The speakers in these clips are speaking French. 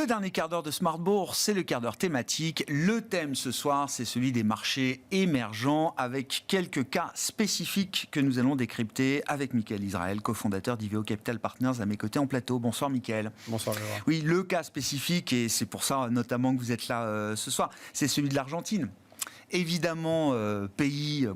Le dernier quart d'heure de Smart Bourse, c'est le quart d'heure thématique. Le thème ce soir, c'est celui des marchés émergents avec quelques cas spécifiques que nous allons décrypter avec Michael Israël, cofondateur d'Iveo Capital Partners à mes côtés en plateau. Bonsoir Michael. Bonsoir Grégoire. Oui, le cas spécifique, et c'est pour ça notamment que vous êtes là ce soir, c'est celui de l'Argentine. Évidemment,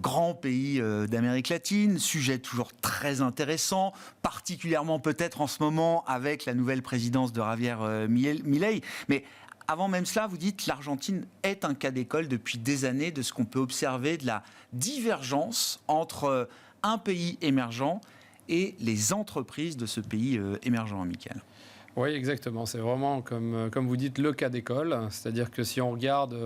grand pays d'Amérique latine, sujet toujours très intéressant, particulièrement peut-être en ce moment avec la nouvelle présidence de Javier Milei. Mais avant même cela, vous dites que l'Argentine est un cas d'école depuis des années de ce qu'on peut observer de la divergence entre un pays émergent et les entreprises de ce pays émergent, Michael. Oui, exactement. C'est vraiment, comme vous dites, le cas d'école. C'est-à-dire que si on regarde...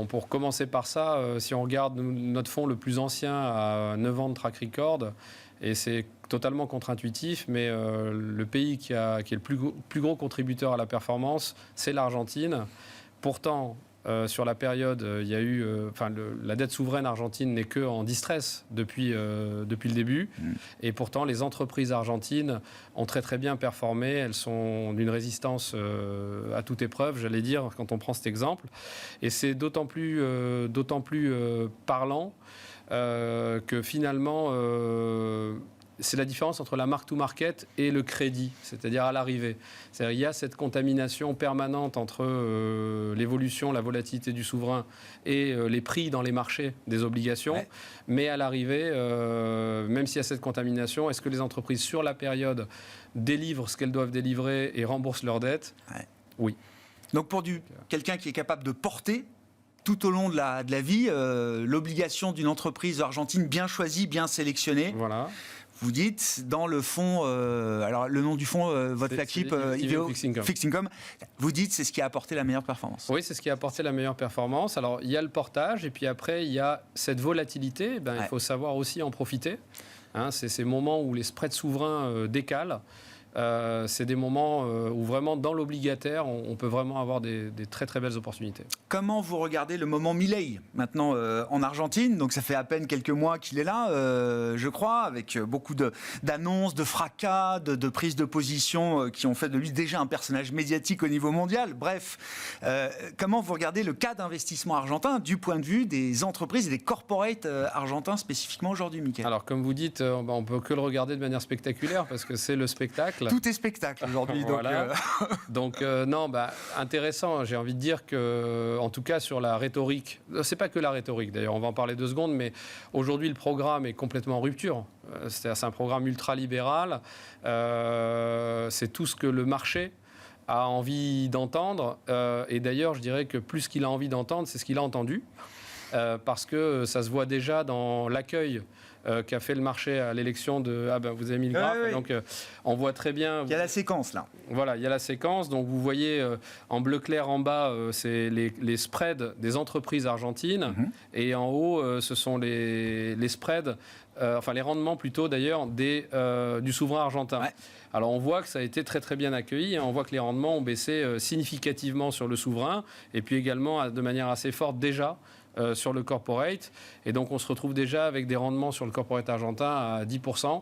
pour commencer par ça, si on regarde notre fonds le plus ancien à 9 ans de track record, et c'est totalement contre-intuitif, mais le pays qui est le plus gros contributeur à la performance, c'est l'Argentine. Pourtant, sur la période, il y a eu, la dette souveraine argentine n'est que en distress depuis le début. Et pourtant, les entreprises argentines ont très très bien performé. Elles sont d'une résistance à toute épreuve, j'allais dire, quand on prend cet exemple. Et c'est d'autant plus parlant que finalement... c'est la différence entre la mark-to-market et le crédit, c'est-à-dire à l'arrivée. C'est-à-dire, il y a cette contamination permanente entre l'évolution, la volatilité du souverain et les prix dans les marchés des obligations. Ouais. Mais à l'arrivée, même s'il y a cette contamination, est-ce que les entreprises, sur la période, délivrent ce qu'elles doivent délivrer et remboursent leurs dettes ? Ouais. Oui. Donc pour quelqu'un qui est capable de porter tout au long de la vie, l'obligation d'une entreprise argentine bien choisie, bien sélectionnée. Voilà. Vous dites, dans le fonds, alors le nom du fonds, votre flagship, Iveo Fixed Income, vous dites c'est ce qui a apporté la meilleure performance. Oui, c'est ce qui a apporté la meilleure performance. Alors, il y a le portage, et puis après, il y a cette volatilité. Il faut savoir aussi en profiter. C'est ces moments où les spreads souverains décalent. C'est des moments où vraiment dans l'obligataire on peut vraiment avoir des très très belles opportunités. Comment vous regardez le moment Milei maintenant en Argentine? Donc ça fait à peine quelques mois qu'il est là, je crois, avec beaucoup d'annonces, de fracas, de prises de position qui ont fait de lui déjà un personnage médiatique au niveau mondial. Bref, comment vous regardez le cas d'investissement argentin du point de vue des entreprises et des corporates argentins spécifiquement aujourd'hui, Michael? Alors comme vous dites, on peut que le regarder de manière spectaculaire parce que c'est le spectacle. Tout est spectacle aujourd'hui. Voilà. Donc intéressant. J'ai envie de dire que, en tout cas sur la rhétorique, c'est pas que la rhétorique d'ailleurs, on va en parler 2 secondes, mais aujourd'hui le programme est complètement en rupture. C'est un programme ultra-libéral. C'est tout ce que le marché a envie d'entendre. Et d'ailleurs, je dirais que plus qu'il a envie d'entendre, c'est ce qu'il a entendu. Parce que ça se voit déjà dans l'accueil qu'a fait le marché à l'élection de... vous avez mis le graphe, oui. Donc on voit très bien... Il y a la séquence là. Voilà, il y a la séquence. Donc vous voyez en bleu clair en bas, c'est les spreads des entreprises argentines. Et en haut, ce sont les spreads, les rendements plutôt d'ailleurs, du souverain argentin. Ouais. Alors on voit que ça a été très très bien accueilli. On voit que les rendements ont baissé significativement sur le souverain. Et puis également de manière assez forte déjà sur le corporate. Et donc on se retrouve déjà avec des rendements sur le corporate argentin à 10%.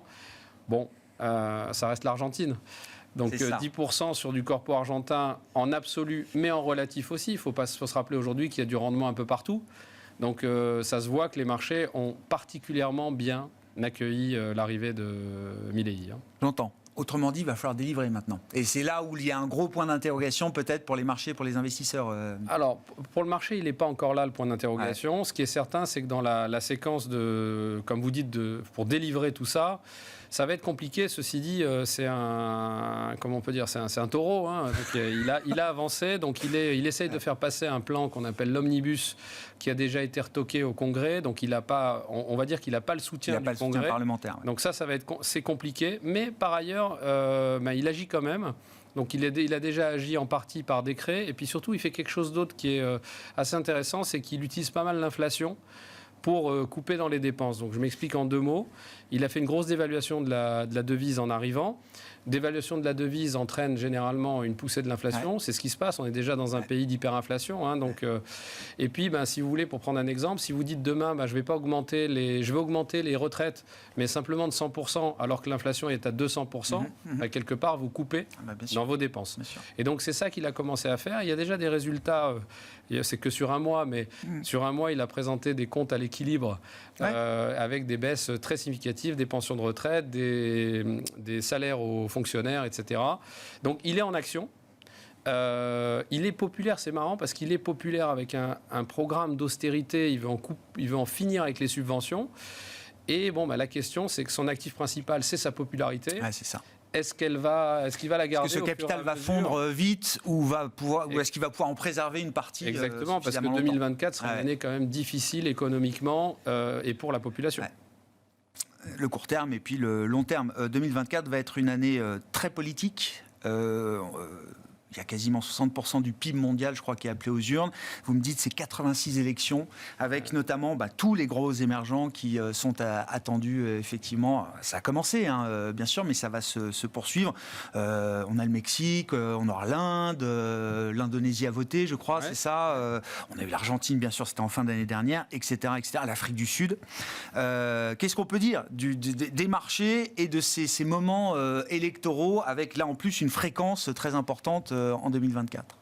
Bon, ça reste l'Argentine. Donc 10% sur du corpo argentin en absolu, mais en relatif aussi. Il faut se rappeler aujourd'hui qu'il y a du rendement un peu partout. Donc ça se voit que les marchés ont particulièrement bien accueilli l'arrivée de Milei. J'entends. Autrement dit, il va falloir délivrer maintenant. Et c'est là où il y a un gros point d'interrogation peut-être pour les marchés, pour les investisseurs. Alors, pour le marché, il n'est pas encore là le point d'interrogation. Ouais. Ce qui est certain, c'est que dans la séquence comme vous dites, pour délivrer tout ça, ça va être compliqué. Ceci dit, c'est un taureau. Donc, il a avancé. Donc, il essaye de faire passer un plan qu'on appelle l'omnibus, qui a déjà été retoqué au Congrès. Donc, on va dire qu'il n'a pas le soutien du Congrès parlementaire. Ouais. Donc c'est compliqué. Mais par ailleurs, il agit quand même. Donc il a déjà agi en partie par décret. Et puis surtout, il fait quelque chose d'autre qui est assez intéressant, c'est qu'il utilise pas mal l'inflation pour couper dans les dépenses. Donc je m'explique en 2 mots. Il a fait une grosse dévaluation de la devise en arrivant. Dévaluation de la devise entraîne généralement une poussée de l'inflation. Ouais. C'est ce qui se passe. On est déjà dans un pays d'hyperinflation. Hein, donc, et puis, si vous voulez, pour prendre un exemple, si vous dites demain, je vais augmenter les retraites, mais simplement de 100%, alors que l'inflation est à 200%, quelque part, vous coupez dans vos dépenses. Et donc, c'est ça qu'il a commencé à faire. Il y a déjà des résultats. C'est que sur un mois, mais sur un mois, il a présenté des comptes à l'équilibre avec des baisses très significatives des pensions de retraite, des salaires aux fonctionnaires, etc. Donc, il est en action. Il est populaire, c'est marrant, parce qu'il est populaire avec un programme d'austérité. Il veut en finir avec les subventions. Et la question, c'est que son actif principal, c'est sa popularité. C'est ça. Est-ce qu'il va la garder? Est-ce que ce capital va fondre vite ou est-ce qu'il va pouvoir en préserver une partie? Exactement, parce que 2024 sera une année quand même difficile économiquement et pour la population. Le court terme et puis le long terme. 2024 va être une année très politique. Il y a quasiment 60% du PIB mondial, je crois, qui est appelé aux urnes. Vous me dites, c'est 86 élections, avec notamment tous les gros émergents qui sont attendus, effectivement. Ça a commencé, bien sûr, mais ça va se poursuivre. On a le Mexique, on aura l'Inde, l'Indonésie a voté, je crois, c'est ça. On a eu l'Argentine, bien sûr, c'était en fin d'année dernière, etc., etc. L'Afrique du Sud. Qu'est-ce qu'on peut dire des marchés et de ces moments électoraux, avec là, en plus, une fréquence très importante en 2024.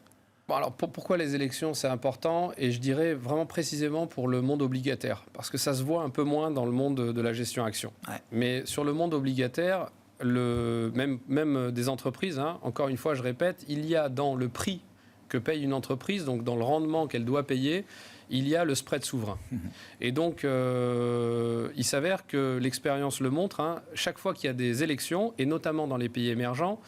Alors pourquoi les élections c'est important? Et je dirais vraiment précisément pour le monde obligataire, parce que ça se voit un peu moins dans le monde de la gestion action. Mais sur le monde obligataire, même des entreprises, encore une fois je répète, il y a dans le prix que paye une entreprise, donc dans le rendement qu'elle doit payer, il y a le spread souverain. Et donc, il s'avère que l'expérience le montre, chaque fois qu'il y a des élections, et notamment dans les pays émergents,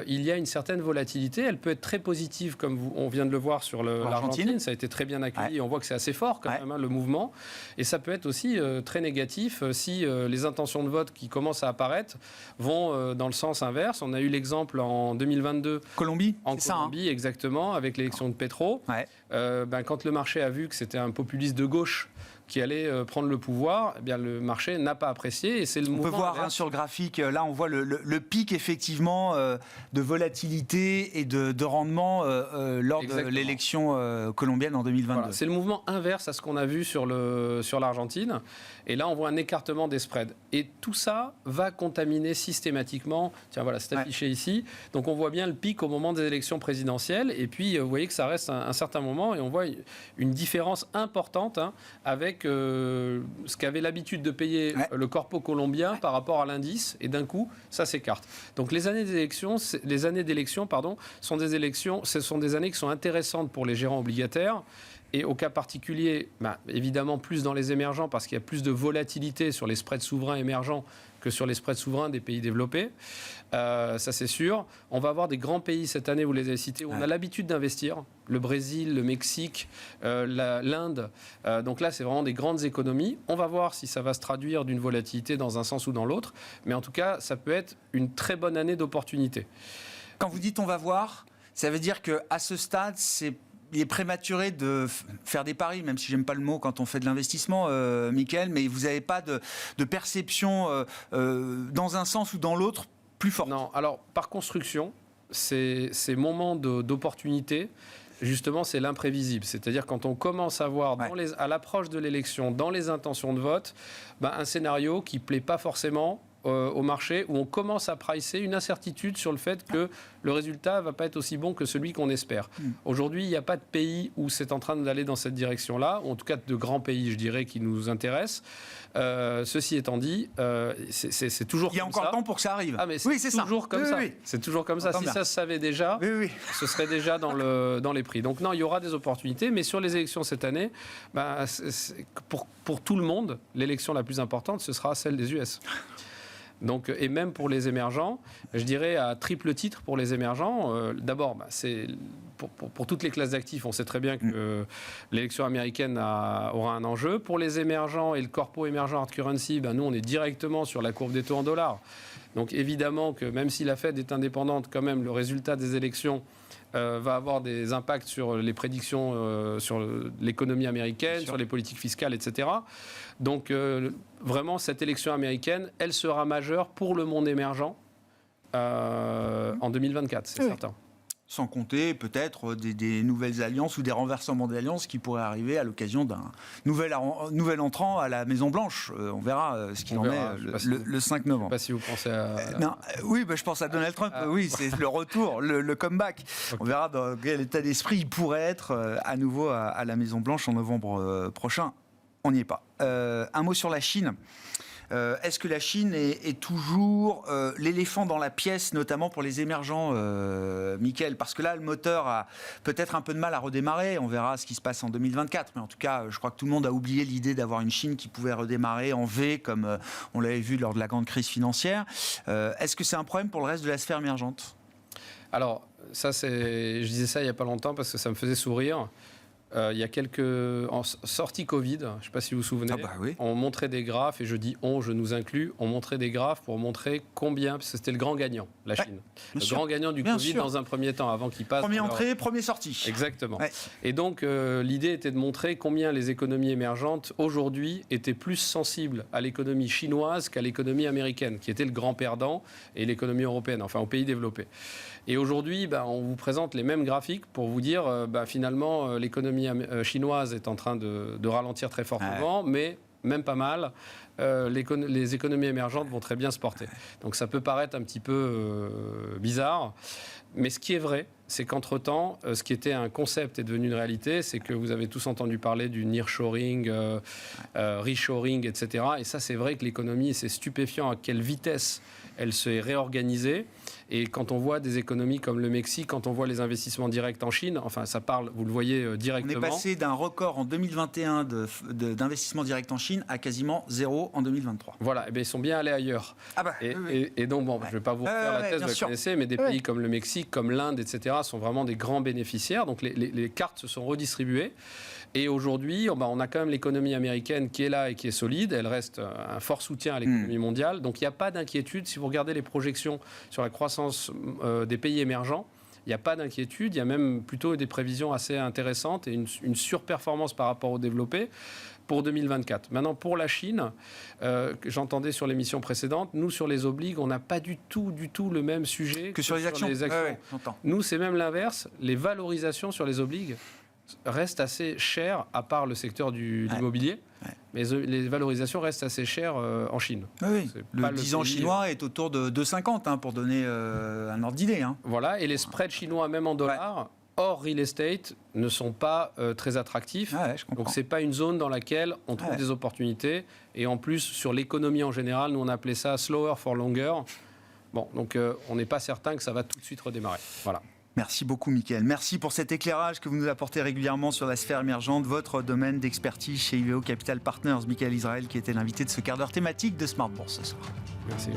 il y a une certaine volatilité. Elle peut être très positive, comme on vient de le voir sur l'Argentine. Ça a été très bien accueilli. On voit que c'est assez fort quand même, le mouvement. Et ça peut être aussi très négatif si les intentions de vote qui commencent à apparaître vont dans le sens inverse. On a eu l'exemple en 2022. Colombie, en Colombie, exactement, avec l'élection de Petro. Quand le marché a vu que c'était un populiste de gauche qui allait prendre le pouvoir, eh bien, le marché n'a pas apprécié. Et c'est le mouvement. On peut voir sur le graphique, là on voit le pic effectivement de volatilité et de rendement lors de l'élection colombienne en 2022. Voilà, c'est le mouvement inverse à ce qu'on a vu sur l'Argentine. Et là on voit un écartement des spreads. Et tout ça va contaminer systématiquement. Tiens voilà, c'est affiché ici. Donc on voit bien le pic au moment des élections présidentielles. Et puis vous voyez que ça reste un certain moment. Et on voit une différence importante avec ce qu'avait l'habitude de payer le corpo colombien par rapport à l'indice, et d'un coup, ça s'écarte. Donc les années d'élection, ce sont des années qui sont intéressantes pour les gérants obligataires. Et au cas particulier, évidemment plus dans les émergents, parce qu'il y a plus de volatilité sur les spreads souverains émergents que sur les spreads souverains des pays développés. Ça, c'est sûr. On va avoir des grands pays cette année, vous les avez cités, où on a l'habitude d'investir. Le Brésil, le Mexique, l'Inde. Donc là, c'est vraiment des grandes économies. On va voir si ça va se traduire d'une volatilité dans un sens ou dans l'autre. Mais en tout cas, ça peut être une très bonne année d'opportunité. Quand vous dites « on va voir », ça veut dire qu'à ce stade, il est prématuré de faire des paris, même si j'aime pas le mot quand on fait de l'investissement, Mickaël, mais vous n'avez pas de perception dans un sens ou dans l'autre plus forte. Non, alors par construction, ces moments d'opportunité, justement, c'est l'imprévisible. C'est-à-dire quand on commence à voir à l'approche de l'élection, dans les intentions de vote, un scénario qui ne plaît pas forcément au marché, où on commence à pricer une incertitude sur le fait que le résultat ne va pas être aussi bon que celui qu'on espère. Aujourd'hui, il n'y a pas de pays où c'est en train d'aller dans cette direction-là, ou en tout cas de grands pays, je dirais, qui nous intéressent. Ceci étant dit, c'est toujours comme ça. Il y a encore le temps pour que ça arrive. Ah, mais c'est toujours comme ça. C'est toujours comme ça. Si ça se savait déjà, ce serait déjà dans les prix. Donc non, il y aura des opportunités, mais sur les élections cette année, pour tout le monde, l'élection la plus importante, ce sera celle des US. Donc, et même pour les émergents, je dirais à triple titre pour les émergents. D'abord, c'est pour toutes les classes d'actifs, on sait très bien que l'élection américaine aura un enjeu. Pour les émergents et le corpo émergent hard currency, nous, on est directement sur la courbe des taux en dollars. Donc évidemment que même si la Fed est indépendante, quand même, le résultat des élections va avoir des impacts sur les prédictions sur l'économie américaine, sur les politiques fiscales, etc. Donc vraiment, cette élection américaine, elle sera majeure pour le monde émergent en 2024, c'est certain. Sans compter peut-être des nouvelles alliances ou des renversements d'alliances qui pourraient arriver à l'occasion d'un nouvel entrant à la Maison-Blanche. On verra ce qu'il en est le 5 novembre. Je ne sais pas si vous pensez à... non, oui, je pense à Donald Trump. Oui, c'est le retour, le comeback. Okay. On verra dans quel état d'esprit il pourrait être à nouveau à la Maison-Blanche en novembre prochain. On n'y est pas. Un mot sur la Chine. Est-ce que la Chine est toujours l'éléphant dans la pièce, notamment pour les émergents, Mickaël? Parce que là, le moteur a peut-être un peu de mal à redémarrer. On verra ce qui se passe en 2024. Mais en tout cas, je crois que tout le monde a oublié l'idée d'avoir une Chine qui pouvait redémarrer en V, comme on l'avait vu lors de la grande crise financière. Est-ce que c'est un problème pour le reste de la sphère émergente? Alors, je disais ça il n'y a pas longtemps parce que ça me faisait sourire. Il y a en sortie Covid, je ne sais pas si vous vous souvenez, on montrait des graphes, et je dis on, je nous inclus, on montrait des graphes pour montrer combien, parce que c'était le grand gagnant, la Chine. Grand gagnant du Covid dans un premier temps, avant qu'il passe. Première entrée, première sortie. Exactement. Ouais. Et donc, l'idée était de montrer combien les économies émergentes, aujourd'hui, étaient plus sensibles à l'économie chinoise qu'à l'économie américaine, qui était le grand perdant, et l'économie européenne, enfin aux pays développés. Et aujourd'hui, on vous présente les mêmes graphiques pour vous dire, finalement, l'économie chinoise est en train de ralentir très fortement, mais même pas mal. Les économies émergentes vont très bien se porter. Donc ça peut paraître un petit peu bizarre, mais ce qui est vrai, c'est qu'entre-temps, ce qui était un concept est devenu une réalité, c'est que vous avez tous entendu parler du nearshoring, reshoring, etc. Et ça, c'est vrai que l'économie, c'est stupéfiant à quelle vitesse elle s'est réorganisée. Et quand on voit des économies comme le Mexique, quand on voit les investissements directs en Chine, enfin ça parle, vous le voyez directement. On est passé d'un record en 2021 d'investissement direct en Chine à quasiment zéro en 2023. Voilà, et bien ils sont bien allés ailleurs. Et donc, je ne vais pas vous refaire la thèse, vous la connaissez, mais des pays comme le Mexique, comme l'Inde, etc., sont vraiment des grands bénéficiaires. Donc les cartes se sont redistribuées. Et aujourd'hui, on a quand même l'économie américaine qui est là et qui est solide. Elle reste un fort soutien à l'économie mondiale. Donc il n'y a pas d'inquiétude. Si vous regardez les projections sur la croissance des pays émergents, il n'y a pas d'inquiétude. Il y a même plutôt des prévisions assez intéressantes et une surperformance par rapport aux développés pour 2024. Maintenant, pour la Chine, j'entendais sur l'émission précédente, nous, sur les obligues, on n'a pas du tout le même sujet que sur les actions. Nous, c'est même l'inverse. Les valorisations sur les obligues reste assez cher, à part le secteur de l'immobilier, mais les valorisations restent assez chères en Chine. Oui. Le 10 ans chinois est autour de 2,50 pour donner un ordre d'idée. Voilà, et les spreads chinois, même en dollars, hors real estate, ne sont pas très attractifs. Donc c'est pas une zone dans laquelle on trouve des opportunités. Et en plus, sur l'économie en général, nous on appelait ça slower for longer. Bon, donc on n'est pas certain que ça va tout de suite redémarrer. Voilà. Merci beaucoup, Mickaël. Merci pour cet éclairage que vous nous apportez régulièrement sur la sphère émergente, votre domaine d'expertise chez IVO Capital Partners. Mickaël Israël, qui était l'invité de ce quart d'heure thématique de Smart Bourse ce soir. Merci.